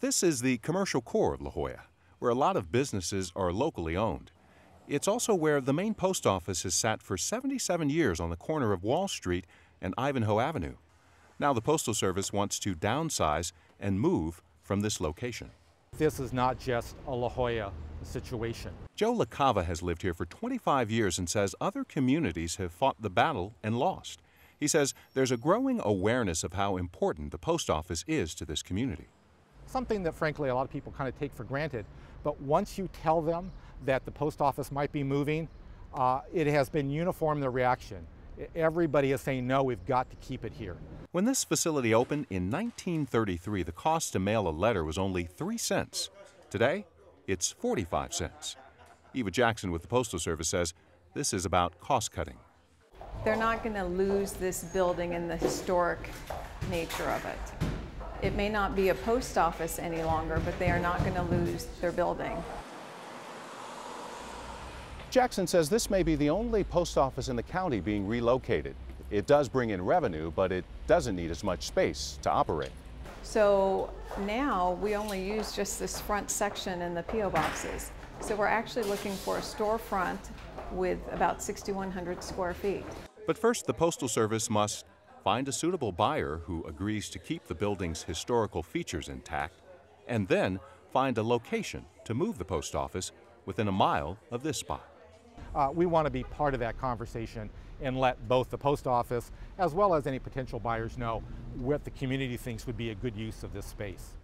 This is the commercial core of La Jolla, where a lot of businesses are locally owned. It's also where the main post office has sat for 77 years on the corner of Wall Street and Ivanhoe Avenue. Now the Postal Service wants to downsize and move from this location. This is not just a La Jolla situation. Jolla has lived here for 25 years and says other communities have fought the battle and lost. He says there's a growing awareness of how important the post office is to this community. Something that frankly a lot of people kind of take for granted, but once you tell them that the post office might be moving, it has been uniform, the reaction. Everybody is saying, no, we've got to keep it here. When this facility opened in 1933, the cost to mail a letter was only 3 cents. Today, it's 45 cents. Eva Jackson with the Postal Service says this is about cost cutting. They're not going to lose this building and the historic nature of it. It may not be a post office any longer, but they are not going to lose their building. Jackson says this may be the only post office in the county being relocated. It does bring in revenue, but it doesn't need as much space to operate. So now we only use just this front section in the P.O. boxes. So we're actually looking for a storefront with about 6,100 square feet. But first, the Postal Service must find a suitable buyer who agrees to keep the building's historical features intact, and then find a location to move the post office within a mile of this spot. We want to be part of that conversation and let both the post office as well as any potential buyers know what the community thinks would be a good use of this space.